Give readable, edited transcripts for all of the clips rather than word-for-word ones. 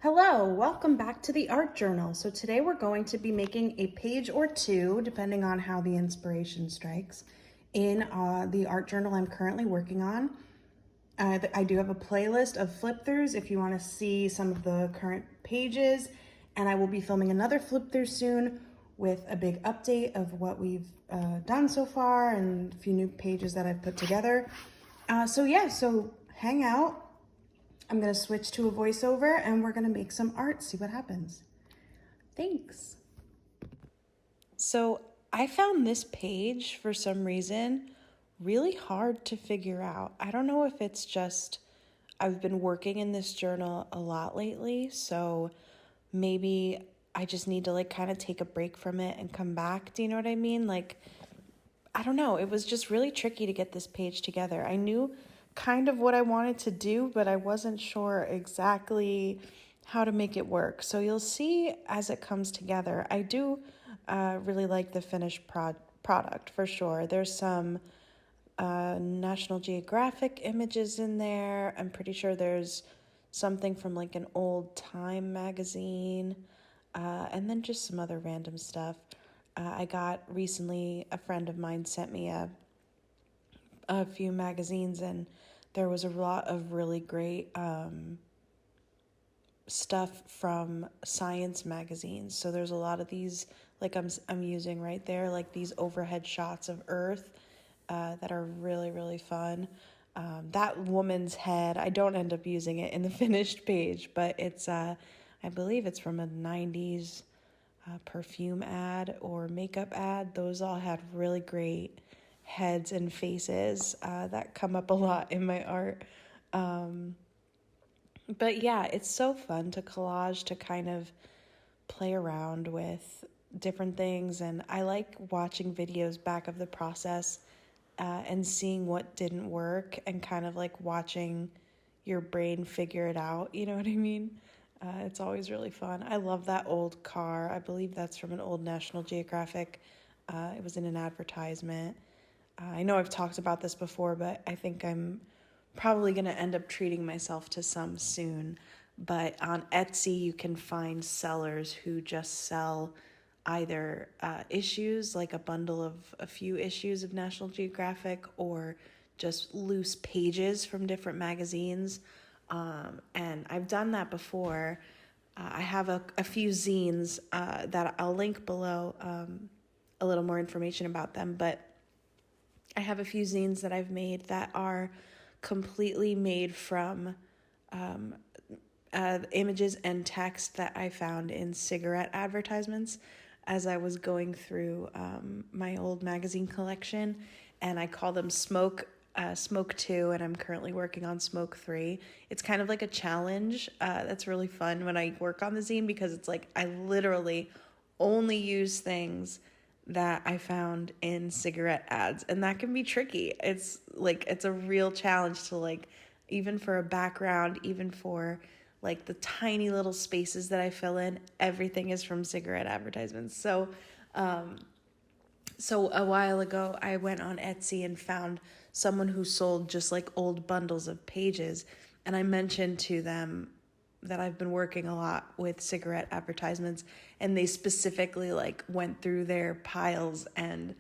Hello, welcome back to the art journal. So today we're going to be making a page or two, depending on how the inspiration strikes, in the art journal I'm currently working on. I do have a playlist of flip throughs if you want to see some of the current pages, and I will be filming another flip through soon with a big update of what we've done so far and a few new pages that I've put together. So hang out. I'm gonna switch to a voiceover and we're gonna make some art, see what happens. Thanks. So I found this page for some reason really hard to figure out. I don't know if it's just I've been working in this journal a lot lately, so maybe I just need to kind of take a break from it and come back. Do you know what I mean? I don't know. It was just really tricky to get this page together. I knew kind of what I wanted to do, but I wasn't sure exactly how to make it work. So you'll see as it comes together. I do really like the finished product for sure. There's some National Geographic images in there. I'm pretty sure there's something from an old Time magazine, and then just some other random stuff. I got recently, a friend of mine sent me a few magazines, and there was a lot of really great stuff from science magazines. So there's a lot of these, I'm using right there, these overhead shots of Earth that are really, really fun. That woman's head, I don't end up using it in the finished page, but it's, I believe it's from a 90s perfume ad or makeup ad. Those all had really great heads and faces that come up a lot in my art. But yeah, it's so fun to collage, to kind of play around with different things. And I like watching videos back of the process and seeing what didn't work and kind of watching your brain figure it out. You know what I mean? It's always really fun. I love that old car. I believe that's from an old National Geographic. It was in an advertisement. I know I've talked about this before, but I think I'm probably going to end up treating myself to some soon. But on Etsy, you can find sellers who just sell either issues, like a bundle of a few issues of National Geographic, or just loose pages from different magazines. And I've done that before. I have a few zines that I'll link below, a little more information about them, but I have a few zines that I've made that are completely made from images and text that I found in cigarette advertisements as I was going through my old magazine collection, and I call them Smoke 2, and I'm currently working on Smoke 3. It's kind of like a challenge that's really fun when I work on the zine, because it's I literally only use things that I found in cigarette ads, and that can be tricky. It's a real challenge to even for a background, even for the tiny little spaces that I fill in, everything is from cigarette advertisements. So a while ago, I went on Etsy and found someone who sold just old bundles of pages, and I mentioned to them that I've been working a lot with cigarette advertisements, and they specifically went through their piles and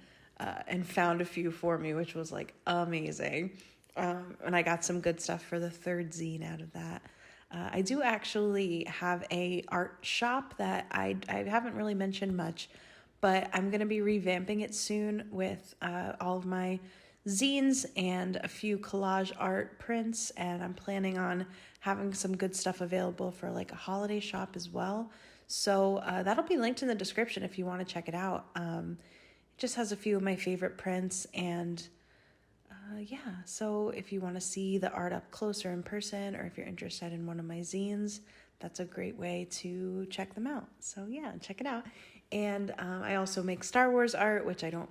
found a few for me, which was amazing. And I got some good stuff for the third zine out of that. I do actually have a art shop that I haven't really mentioned much, but I'm going to be revamping it soon with all of my zines and a few collage art prints, and I'm planning on having some good stuff available for a holiday shop as well. So that'll be linked in the description if you want to check it out. It just has a few of my favorite prints, and yeah, so if you want to see the art up closer in person, or if you're interested in one of my zines, that's a great way to check them out. So yeah, check it out. And I also make Star Wars art, which I don't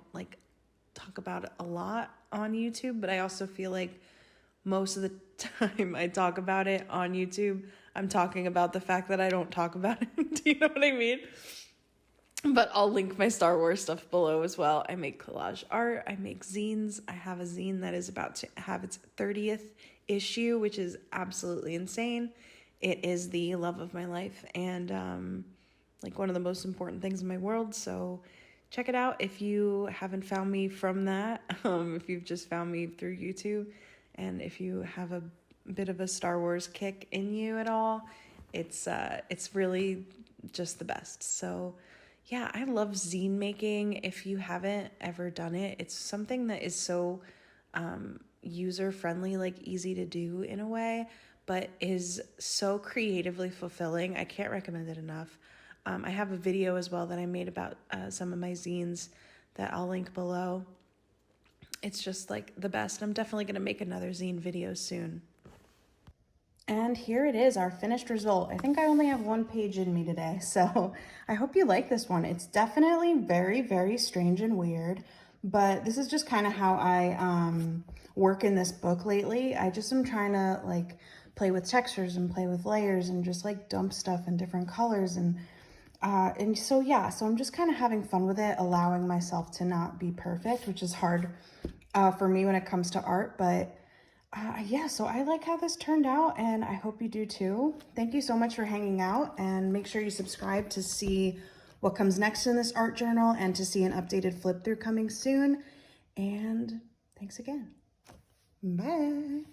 talk about a lot on YouTube, but I also feel most of the time I talk about it on YouTube, I'm talking about the fact that I don't talk about it. Do you know what I mean? But I'll link my Star Wars stuff below as well. I make collage art. I make zines. I have a zine that is about to have its 30th issue, which is absolutely insane. it is the love of my life and like one of the most important things in my world. So check it out if you haven't found me from that, if you've just found me through YouTube, and if you have a bit of a Star Wars kick in you at all, it's really just the best. So yeah, I love zine making. If you haven't ever done it, it's something that is so user friendly, like easy to do in a way, but is so creatively fulfilling. I can't recommend it enough. I have a video as well that I made about some of my zines that I'll link below. It's just like the best. I'm definitely going to make another zine video soon. And here it is, our finished result. I think I only have one page in me today, so I hope you like this one. It's definitely very, very strange and weird, but this is just kind of how I work in this book lately. I just am trying to like play with textures and play with layers and just like dump stuff in different colors and so yeah, so I'm just kind of having fun with it, allowing myself to not be perfect, which is hard for me when it comes to art, but yeah, so I like how this turned out and I hope you do too. Thank you so much for hanging out, and make sure you subscribe to see what comes next in this art journal and to see an updated flip through coming soon. And thanks again. Bye.